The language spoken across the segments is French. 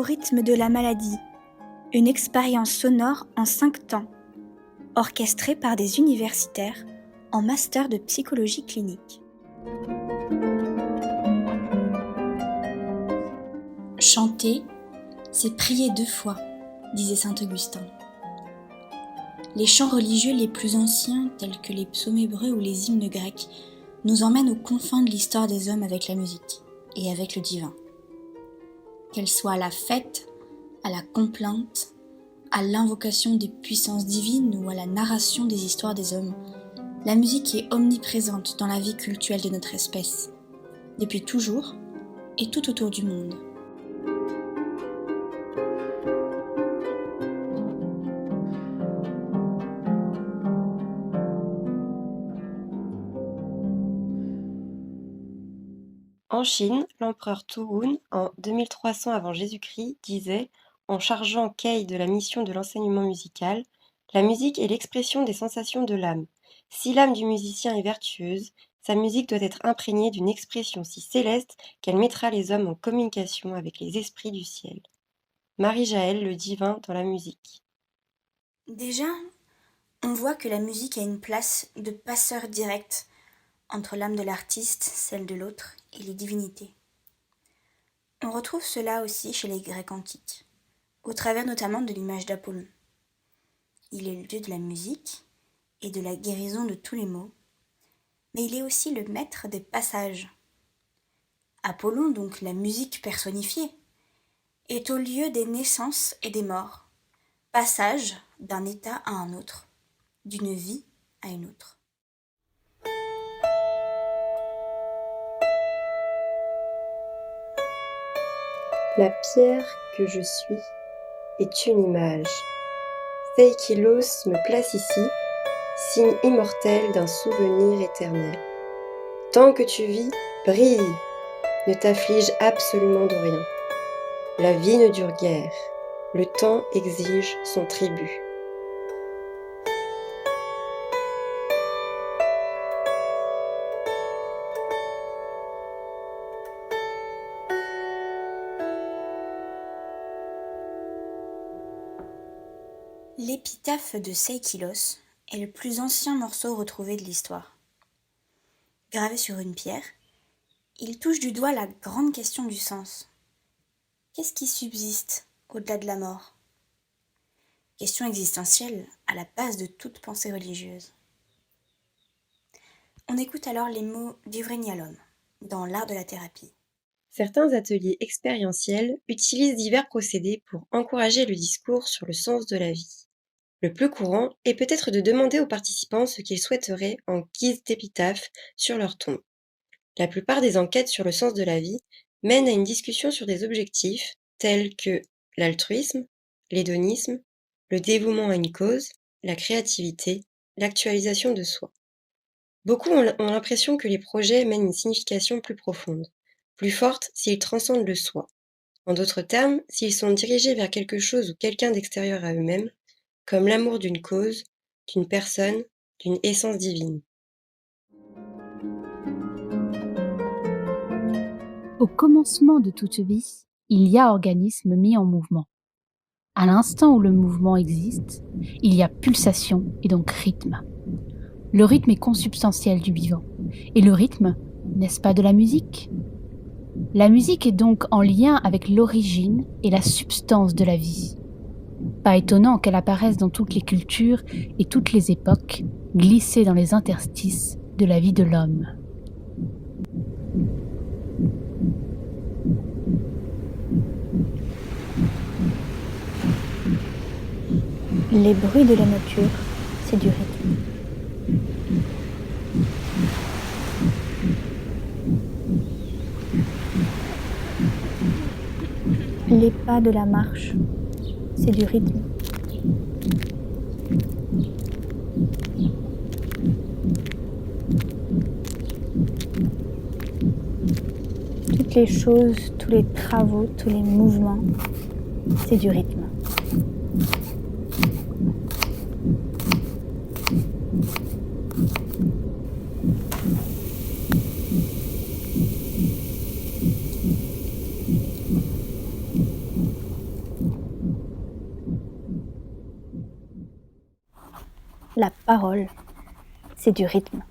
au rythme de la maladie, une expérience sonore en 5 temps, orchestrée par des universitaires en master de psychologie clinique. Chanter, c'est prier 2 fois, disait saint Augustin. Les chants religieux les plus anciens, tels que les psaumes hébreux ou les hymnes grecs, nous emmènent aux confins de l'histoire des hommes avec la musique et avec le divin. Qu'elle soit à la fête, à la complainte, à l'invocation des puissances divines ou à la narration des histoires des hommes, la musique est omniprésente dans la vie cultuelle de notre espèce, depuis toujours et tout autour du monde. En Chine, l'empereur Tu-Hung, en 2300 avant Jésus-Christ, disait, en chargeant Kei de la mission de l'enseignement musical, « La musique est l'expression des sensations de l'âme. Si l'âme du musicien est vertueuse, sa musique doit être imprégnée d'une expression si céleste qu'elle mettra les hommes en communication avec les esprits du ciel. » Marie-Jaël, le divin dans la musique. Déjà, on voit que la musique a une place de passeur direct entre l'âme de l'artiste, celle de l'autre, et les divinités. On retrouve cela aussi chez les Grecs antiques, au travers notamment de l'image d'Apollon. Il est le dieu de la musique et de la guérison de tous les maux, mais il est aussi le maître des passages. Apollon, donc la musique personnifiée, est au lieu des naissances et des morts, passage d'un état à un autre, d'une vie à une autre. La pierre que je suis est une image. Seikilos me place ici, signe immortel d'un souvenir éternel. Tant que tu vis, brille, ne t'afflige absolument de rien. La vie ne dure guère, le temps exige son tribut. L'épitaphe de Seikilos est le plus ancien morceau retrouvé de l'histoire. Gravé sur une pierre, il touche du doigt la grande question du sens. Qu'est-ce qui subsiste au-delà de la mort ? Question existentielle à la base de toute pensée religieuse. On écoute alors les mots d'Ivry Yalom dans l'art de la thérapie. Certains ateliers expérientiels utilisent divers procédés pour encourager le discours sur le sens de la vie. Le plus courant est peut-être de demander aux participants ce qu'ils souhaiteraient en guise d'épitaphe sur leur tombe. La plupart des enquêtes sur le sens de la vie mènent à une discussion sur des objectifs tels que l'altruisme, l'hédonisme, le dévouement à une cause, la créativité, l'actualisation de soi. Beaucoup ont l'impression que les projets mènent une signification plus profonde, plus forte s'ils transcendent le soi. En d'autres termes, s'ils sont dirigés vers quelque chose ou quelqu'un d'extérieur à eux-mêmes, comme l'amour d'une cause, d'une personne, d'une essence divine. Au commencement de toute vie, il y a organisme mis en mouvement. À l'instant où le mouvement existe, il y a pulsation et donc rythme. Le rythme est consubstantiel du vivant. Et le rythme, n'est-ce pas de la musique ? La musique est donc en lien avec l'origine et la substance de la vie. Pas étonnant qu'elle apparaisse dans toutes les cultures et toutes les époques, glissée dans les interstices de la vie de l'homme. Les bruits de la nature, c'est du rythme. Les pas de la marche, c'est du rythme. Toutes les choses, tous les travaux, tous les mouvements, c'est du rythme. parole, c'est du rythme.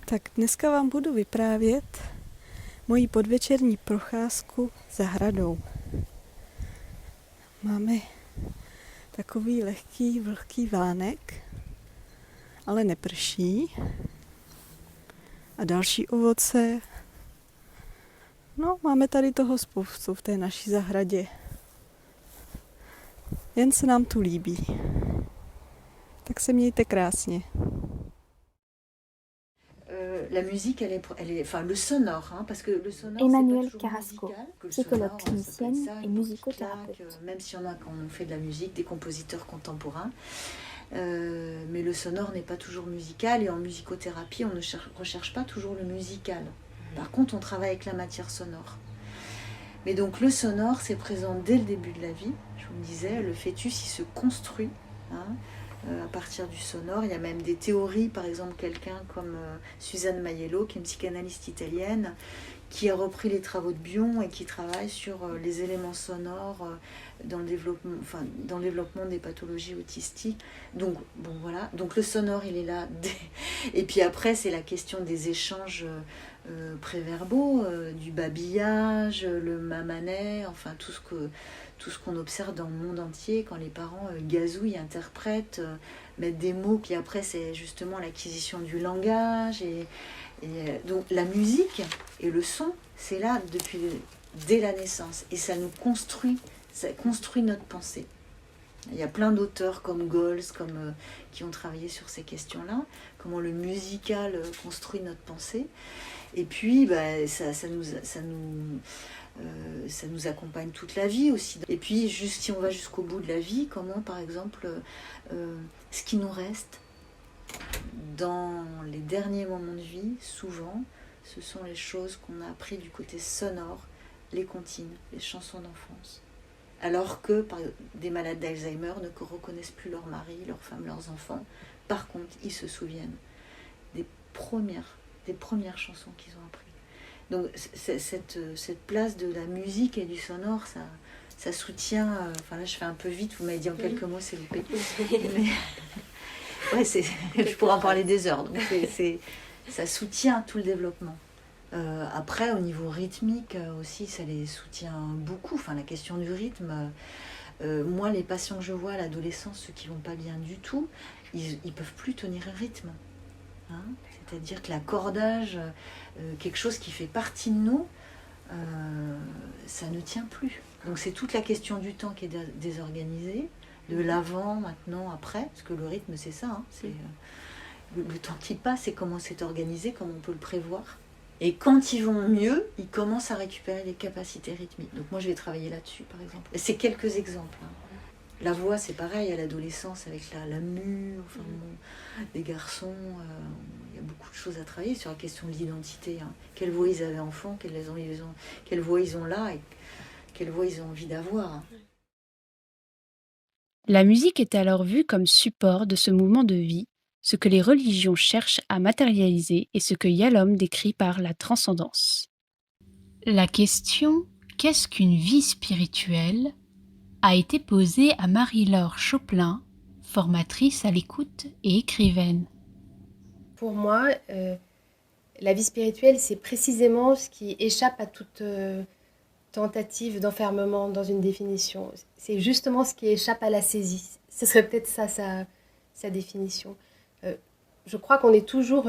Tak dneska vám budu vyprávět moji podvečerní procházku zahradou. Máme takový lehký vlhký vánek, ale neprší. A další ovoce. No, máme tady toho spoustu v té naší zahradě. Jen se nám tu líbí. Tak se mějte krásně. La musique, enfin le sonore, parce que le sonore, Emmanuelle c'est pas toujours Carrasco, musical, que le psychologue sonore, clinicienne ça peut être ça, et une petite musicothérapeute. claque, même s'il y en a quand on fait de la musique, des compositeurs contemporains. Mais le sonore n'est pas toujours musical, et en musicothérapie, on ne recherche pas toujours le musical. Par contre, on travaille avec la matière sonore. Mais donc le sonore, c'est présent dès le début de la vie. Je vous le disais, le fœtus, il se construit, à partir du sonore. Il y a même des théories, par exemple quelqu'un comme Suzanne Maiello, qui est une psychanalyste italienne, qui a repris les travaux de Bion et qui travaille sur les éléments sonores dans le développement des pathologies autistiques. Donc bon voilà, donc le sonore il est là. Et puis après c'est la question des échanges préverbaux, du babillage, le mamanet, enfin tout ce qu'on observe dans le monde entier quand les parents gazouillent, interprètent, mettent des mots. Puis après c'est justement l'acquisition du langage et donc la musique et le son, c'est là dès la naissance et ça construit notre pensée. Il y a plein d'auteurs comme Gols, qui ont travaillé sur ces questions-là, comment le musical construit notre pensée. Et puis ça nous accompagne toute la vie aussi. Et puis si on va jusqu'au bout de la vie, comment par exemple ce qui nous reste dans les derniers moments de vie, souvent, ce sont les choses qu'on a appris du côté sonore, les comptines, les chansons d'enfance. Alors que des malades d'Alzheimer ne reconnaissent plus leur mari, leur femme, leurs enfants. Par contre, ils se souviennent des premières chansons qu'ils ont apprises. Donc cette place de la musique et du sonore, ça soutient... Enfin là, je fais un peu vite, vous m'avez dit en quelques mots, s'il vous plaît. Mais, ouais, je pourrais en parler des heures. Donc ça soutient tout le développement. Après, au niveau rythmique aussi, ça les soutient beaucoup. Enfin, la question du rythme. Moi, les patients que je vois à l'adolescence, ceux qui vont pas bien du tout, ils peuvent plus tenir un rythme. C'est-à-dire que l'accordage, quelque chose qui fait partie de nous, ça ne tient plus. Donc c'est toute la question du temps qui est désorganisée, de l'avant, maintenant, après, parce que le rythme c'est ça, c'est le temps qui passe et comment c'est organisé, comment on peut le prévoir. Et quand ils vont mieux, ils commencent à récupérer les capacités rythmiques. Donc moi je vais travailler là-dessus par exemple. Et c'est quelques exemples. La voix c'est pareil à l'adolescence avec la mue, enfin, les garçons, il y a beaucoup de choses à travailler sur la question de l'identité. Quelle voix ils avaient enfant, quelle voix ils ont là et quelle voix ils ont envie d'avoir. La musique est alors vue comme support de ce mouvement de vie, ce que les religions cherchent à matérialiser et ce que Yalom décrit par la transcendance. La question « Qu'est-ce qu'une vie spirituelle ?» a été posée à Marie-Laure Choplin, formatrice à l'écoute et écrivaine. Pour moi, la vie spirituelle, c'est précisément ce qui échappe à toute tentative d'enfermement dans une définition. C'est justement ce qui échappe à la saisie. Ce serait peut-être ça sa définition. Je crois qu'on est toujours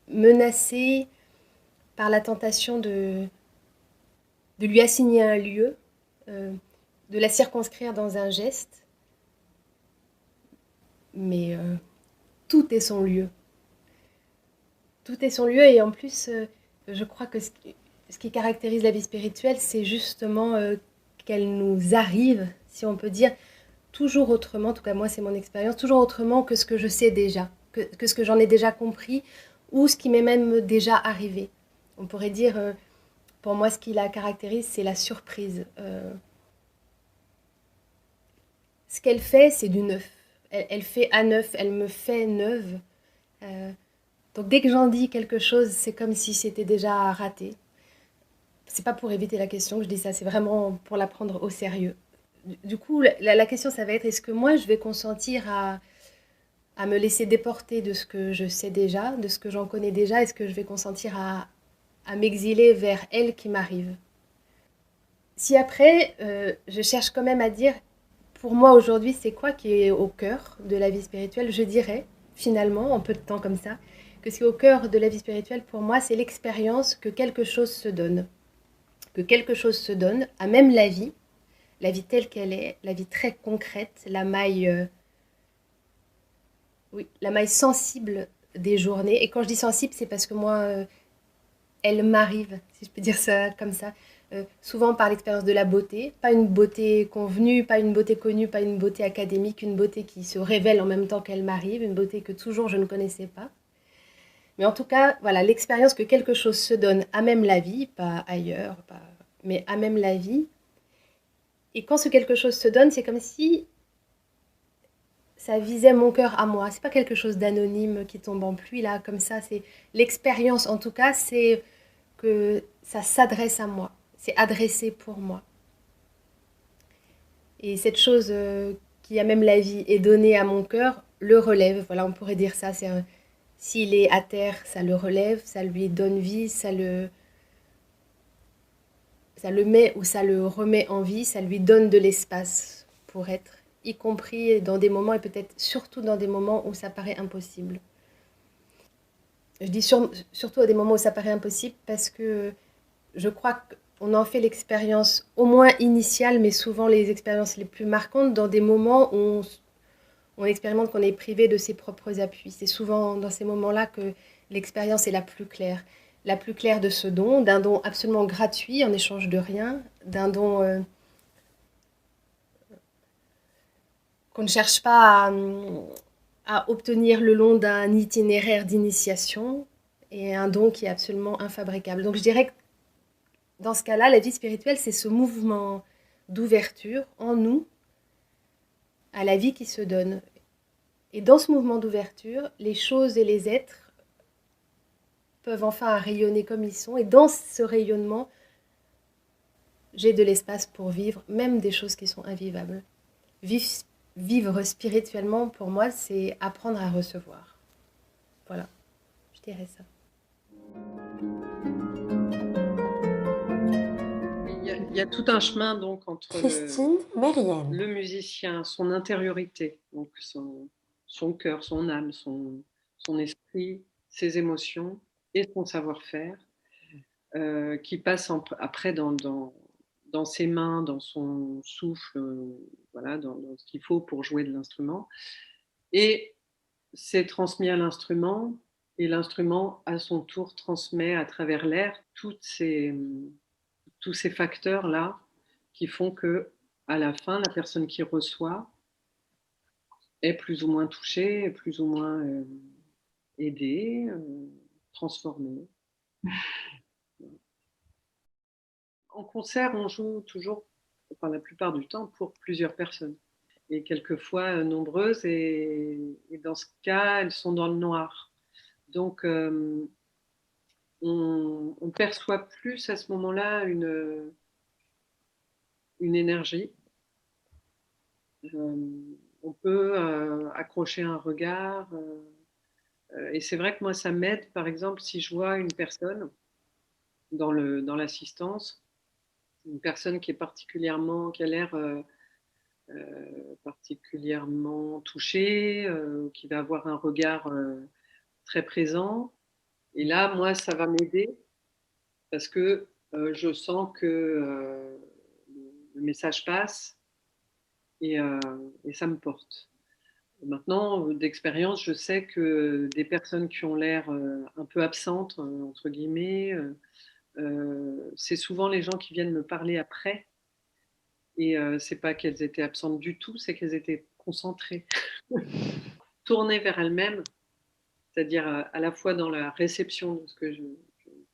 menacé par la tentation de lui assigner un lieu, de la circonscrire dans un geste. Mais tout est son lieu. Tout est son lieu et en plus, je crois que ce qui caractérise la vie spirituelle, c'est justement qu'elle nous arrive, si on peut dire, toujours autrement, en tout cas moi c'est mon expérience, toujours autrement que ce que je sais déjà, que ce que j'en ai déjà compris ou ce qui m'est même déjà arrivé. On pourrait dire, pour moi ce qui la caractérise, c'est la surprise. Ce qu'elle fait, c'est du neuf. Elle fait à neuf, elle me fait neuve. Donc dès que j'en dis quelque chose, c'est comme si c'était déjà raté. C'est pas pour éviter la question que je dis ça, c'est vraiment pour la prendre au sérieux. Du coup, la question, ça va être, est-ce que moi, je vais consentir à me laisser déporter de ce que je sais déjà, de ce que j'en connais déjà, est-ce que je vais consentir à m'exiler vers elle qui m'arrive. Si après, je cherche quand même à dire, pour moi aujourd'hui, c'est quoi qui est au cœur de la vie spirituelle, je dirais, finalement, en peu de temps comme ça, que ce qui est au cœur de la vie spirituelle, pour moi, c'est l'expérience que quelque chose se donne. Que quelque chose se donne, à même la vie telle qu'elle est, la vie très concrète, oui, la maille sensible des journées. Et quand je dis sensible, c'est parce que moi, elle m'arrive, si je peux dire ça comme ça, souvent par l'expérience de la beauté, pas une beauté convenue, pas une beauté connue, pas une beauté académique, une beauté qui se révèle en même temps qu'elle m'arrive, une beauté que toujours je ne connaissais pas. Mais en tout cas, voilà, l'expérience que quelque chose se donne à même la vie, pas ailleurs, mais à même la vie. Et quand ce quelque chose se donne, c'est comme si ça visait mon cœur à moi. C'est pas quelque chose d'anonyme qui tombe en pluie là, comme ça. C'est l'expérience, en tout cas, c'est que ça s'adresse à moi. C'est adressé pour moi. Et cette chose qui a même la vie est donnée à mon cœur le relève. Voilà, on pourrait dire ça. S'il est à terre, ça le relève, ça lui donne vie, ça le met ou ça le remet en vie, ça lui donne de l'espace pour être, y compris dans des moments et peut-être surtout dans des moments où ça paraît impossible. Je dis surtout à des moments où ça paraît impossible parce que je crois qu'on en fait l'expérience au moins initiale, mais souvent les expériences les plus marquantes dans des moments où on expérimente qu'on est privé de ses propres appuis. C'est souvent dans ces moments-là que l'expérience est la plus claire de ce don, d'un don absolument gratuit en échange de rien, d'un don qu'on ne cherche pas à obtenir le long d'un itinéraire d'initiation, et un don qui est absolument infabricable. Donc je dirais que dans ce cas-là, la vie spirituelle, c'est ce mouvement d'ouverture en nous à la vie qui se donne. Et dans ce mouvement d'ouverture, les choses et les êtres peuvent enfin rayonner comme ils sont. Et dans ce rayonnement, j'ai de l'espace pour vivre, même des choses qui sont invivables. Vivre spirituellement, pour moi, c'est apprendre à recevoir. Voilà, je dirais ça. Il y a tout un chemin donc entre Christine Mérienne. le musicien, son intériorité, donc son cœur, son âme, son esprit, ses émotions et son savoir-faire, qui passe après dans ses mains, dans son souffle, voilà, dans ce qu'il faut pour jouer de l'instrument. Et c'est transmis à l'instrument, et l'instrument, à son tour, transmet à travers l'air tous ces facteurs-là qui font que, à la fin, la personne qui reçoit est plus ou moins touchée, plus ou moins aidée, transformée. En concert, on joue toujours, enfin la plupart du temps, pour plusieurs personnes, et quelquefois nombreuses, et dans ce cas, elles sont dans le noir. Donc, on perçoit plus à ce moment-là une énergie. On peut accrocher un regard. Et c'est vrai que moi, ça m'aide, par exemple, si je vois une personne dans l'assistance, une personne qui a l'air particulièrement touchée, qui va avoir un regard très présent. Et là, moi, ça va m'aider parce que je sens que le message passe, et ça me porte. Maintenant, d'expérience, je sais que des personnes qui ont l'air un peu absentes, entre guillemets, c'est souvent les gens qui viennent me parler après. Et c'est pas qu'elles étaient absentes du tout, c'est qu'elles étaient concentrées, tournées vers elles-mêmes, c'est-à-dire à la fois dans la réception de ce que je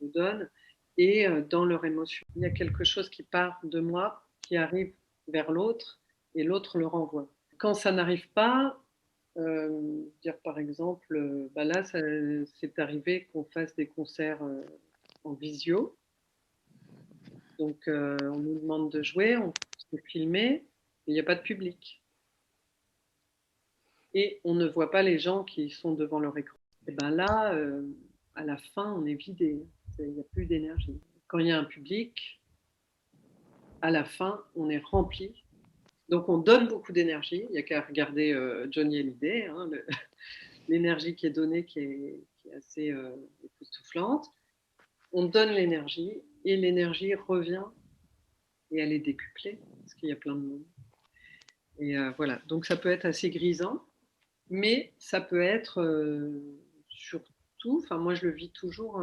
donne et dans leur émotion. Il y a quelque chose qui part de moi, qui arrive vers l'autre, et l'autre le renvoie. Quand ça n'arrive pas, dire par exemple, là, c'est arrivé qu'on fasse des concerts en visio. Donc, on nous demande de jouer, on se filmer, mais il n'y a pas de public. et on ne voit pas les gens qui sont devant leur écran. Et ben là, à la fin, on est vidé. Il n'y a plus d'énergie. Quand il y a un public, à la fin, on est rempli. Donc on donne beaucoup d'énergie. Il n'y a qu'à regarder Johnny Hallyday, hein, l'énergie qui est donnée qui est assez époustouflante. On donne l'énergie et l'énergie revient et elle est décuplée parce qu'il y a plein de monde. Et voilà, donc ça peut être assez grisant, mais ça peut être surtout, enfin moi je le vis toujours,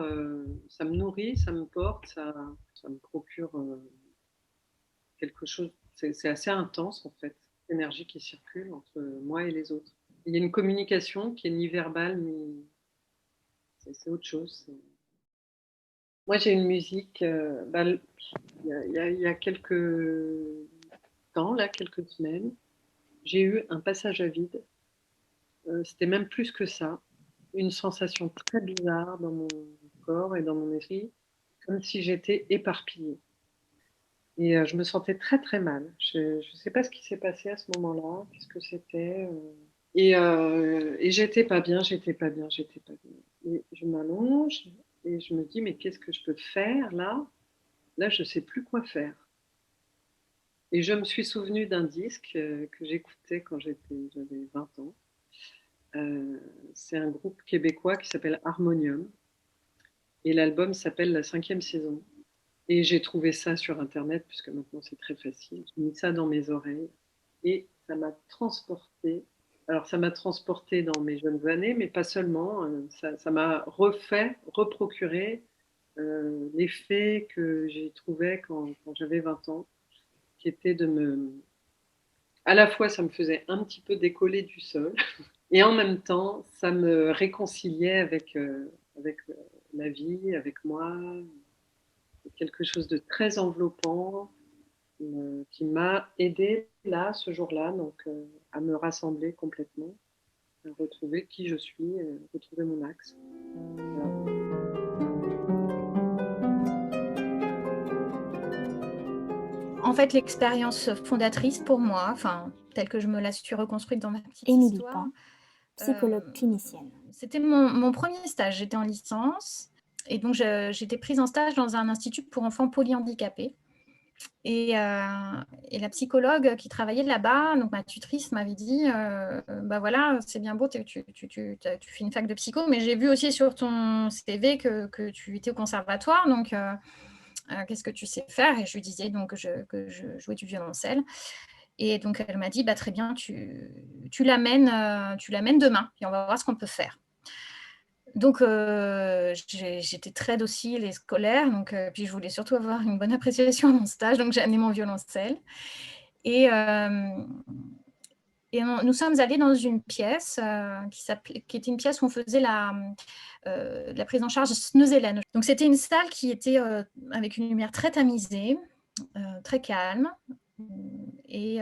ça me nourrit, ça me porte, ça me procure quelque chose, c'est assez intense en fait, l'énergie qui circule entre moi et les autres. Il y a une communication qui est ni verbale, ni... c'est autre chose. Moi j'ai une musique, il y a quelques temps, là, quelques semaines, j'ai eu un passage à vide. C'était même plus que ça. Une sensation très bizarre dans mon corps et dans mon esprit, comme si j'étais éparpillée. Et je me sentais très très mal. Je ne sais pas ce qui s'est passé à ce moment-là, qu'est-ce que c'était. Et j'étais pas bien, j'étais pas bien, j'étais pas bien. Et je m'allonge et je me dis, mais qu'est-ce que je peux faire là? Là, je ne sais plus quoi faire. Et je me suis souvenue d'un disque que j'écoutais quand j'avais 20 ans. C'est un groupe québécois qui s'appelle Harmonium. Et l'album s'appelle La 5e saison. Et j'ai trouvé ça sur Internet, puisque maintenant c'est très facile. J'ai mis ça dans mes oreilles. Et ça m'a transportée. Alors ça m'a transportée dans mes jeunes années, mais pas seulement. Ça m'a reprocuré l'effet que j'y trouvais quand j'avais 20 ans, qui était de me... À la fois, ça me faisait un petit peu décoller du sol, et en même temps, ça me réconciliait avec la vie, avec moi, quelque chose de très enveloppant qui m'a aidé là, ce jour-là, donc à me rassembler complètement, à retrouver qui je suis, retrouver mon axe. Voilà. En fait, l'expérience fondatrice pour moi, enfin, telle que je me la suis reconstruite dans ma petite Émilie histoire, Pan, psychologue clinicienne. c'était mon premier stage. J'étais en licence et donc j'étais prise en stage dans un institut pour enfants polyhandicapés. Et la psychologue qui travaillait là-bas, donc ma tutrice m'avait dit, bah voilà, c'est bien beau, tu fais une fac de psycho, mais j'ai vu aussi sur ton CV que tu étais au conservatoire, donc qu'est-ce que tu sais faire? Et je lui disais donc que je jouais du violoncelle. Et donc elle m'a dit, bah très bien, tu l'amènes demain et on va voir ce qu'on peut faire. Donc j'étais très docile et scolaire, donc puis je voulais surtout avoir une bonne appréciation à mon stage, donc j'ai amené mon violoncelle et nous sommes allés dans une pièce qui était une pièce où on faisait la prise en charge Sneuzelène. Donc c'était une salle qui était avec une lumière très tamisée, très calme, et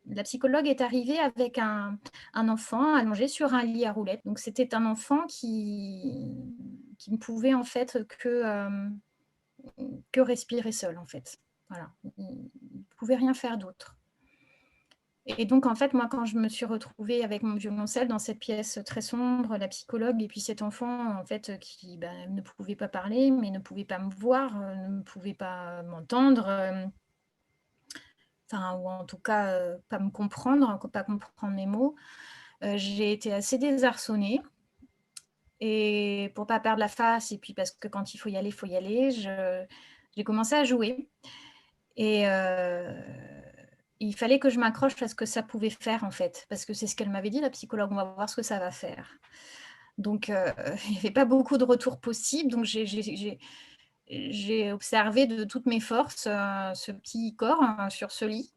la psychologue est arrivée avec un enfant allongé sur un lit à roulettes. Donc c'était un enfant qui ne pouvait en fait que respirer seul en fait. Voilà, il ne pouvait rien faire d'autre. Et donc en fait, moi quand je me suis retrouvée avec mon violoncelle dans cette pièce très sombre, la psychologue et puis cet enfant en fait qui ne pouvait pas parler, mais ne pouvait pas me voir, ne pouvait pas m'entendre, enfin, ou en tout cas pas me comprendre, pas comprendre mes mots, j'ai été assez désarçonnée. Et pour pas perdre la face et puis parce que quand il faut y aller, j'ai commencé à jouer et il fallait que je m'accroche à ce que ça pouvait faire, en fait, parce que c'est ce qu'elle m'avait dit, la psychologue: «On va voir ce que ça va faire». Donc il y avait pas beaucoup de retours possibles, donc j'ai observé de toutes mes forces, ce petit corps, sur ce lit,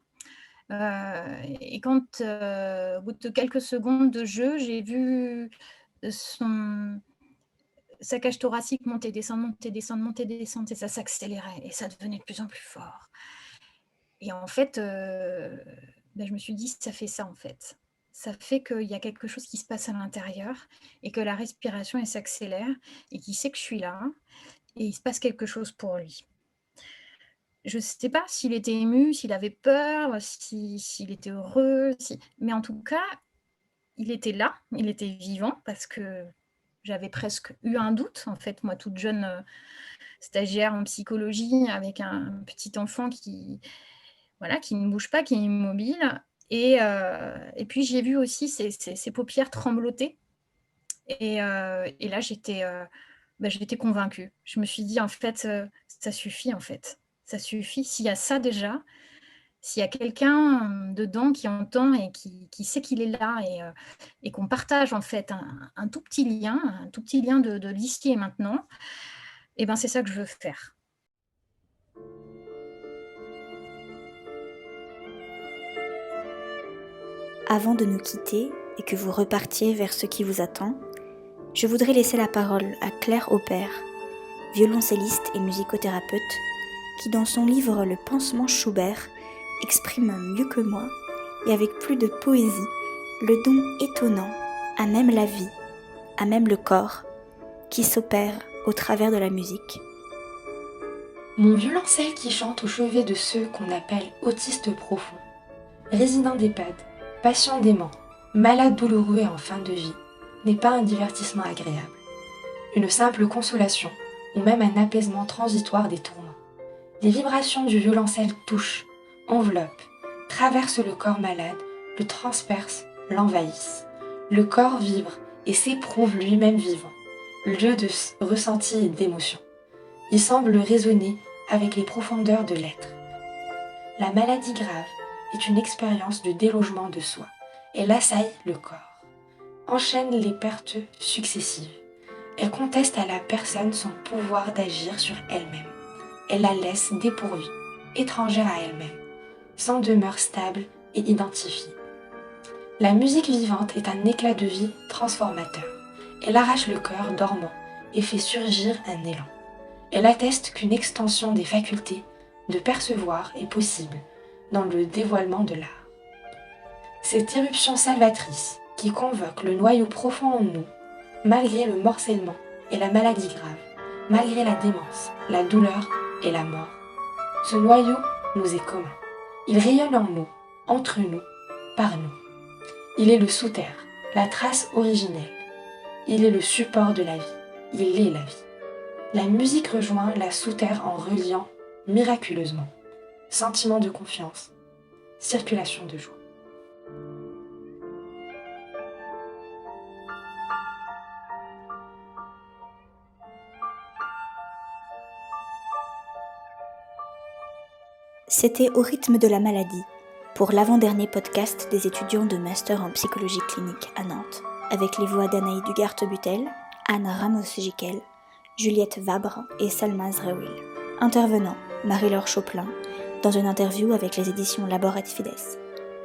et quand, au bout de quelques secondes de jeu, j'ai vu son sa cage thoracique monter, descendre, monter, descendre, monter, descendre, et ça s'accélérait et ça devenait de plus en plus fort. Et en fait, je me suis dit: «Ça fait ça, en fait. Ça fait qu'il y a quelque chose qui se passe à l'intérieur et que la respiration, elle s'accélère et qu'il sait que je suis là et il se passe quelque chose pour lui». Je ne sais pas s'il était ému, s'il avait peur, s'il était heureux, mais en tout cas, il était là, il était vivant parce que j'avais presque eu un doute, en fait, moi toute jeune, stagiaire en psychologie avec un petit enfant qui, voilà, qui ne bouge pas, qui est immobile et puis j'ai vu aussi ses paupières trembloter et là j'étais convaincue. Je me suis dit: «En fait, ça suffit, en fait. Ça suffit. S'il y a ça déjà, s'il y a quelqu'un, dedans qui entend et qui sait qu'il est là et qu'on partage en fait un tout petit lien de l'ici et maintenant et ben, c'est ça que je veux faire». Avant de nous quitter et que vous repartiez vers ce qui vous attend, je voudrais laisser la parole à Claire Aupert, violoncelliste et musicothérapeute, qui dans son livre Le Pansement Schubert exprime mieux que moi, et avec plus de poésie, le don étonnant à même la vie, à même le corps, qui s'opère au travers de la musique. Mon violoncelle qui chante au chevet de ceux qu'on appelle autistes profonds, résidents d'EHPAD, patients déments, malades douloureux et en fin de vie, n'est pas un divertissement agréable, une simple consolation ou même un apaisement transitoire des tourments. Les vibrations du violoncelle touchent, enveloppent, traversent le corps malade, le transpercent, l'envahissent. Le corps vibre et s'éprouve lui-même vivant, lieu de ressenti et d'émotion. Il semble résonner avec les profondeurs de l'être. La maladie grave est une expérience de délogement de soi. Elle assaille le corps, enchaîne les pertes successives. Elle conteste à la personne son pouvoir d'agir sur elle-même. Elle la laisse dépourvue, étrangère à elle-même, sans demeure stable et identifiée. La musique vivante est un éclat de vie transformateur. Elle arrache le cœur dormant et fait surgir un élan. Elle atteste qu'une extension des facultés de percevoir est possible dans le dévoilement de l'art. Cette éruption salvatrice qui convoque le noyau profond en nous, malgré le morcellement et la maladie grave, malgré la démence, la douleur et la mort. Ce noyau nous est commun. Il rayonne en nous, entre nous, par nous. Il est le sous-terre, la trace originelle. Il est le support de la vie. Il est la vie. La musique rejoint la sous-terre en reliant miraculeusement. Sentiment de confiance, circulation de joie. C'était Au rythme de la maladie, pour l'avant-dernier podcast des étudiants de master en psychologie clinique à Nantes, avec les voix d'Anaï Dugart-Butel, Anne Ramos-Jiquel, Juliette Vabre et Salma Zraoui. Intervenant, Marie-Laure Choplin, dans une interview avec les éditions Laborat Fides,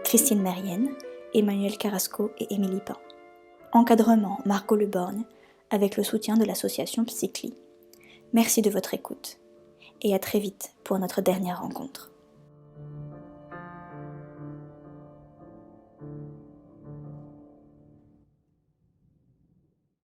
Christine Mérienne, Emmanuel Carrasco et Émilie Pain. Encadrement, Margot Leborgne, avec le soutien de l'association Psycli. Merci de votre écoute, et à très vite pour notre dernière rencontre.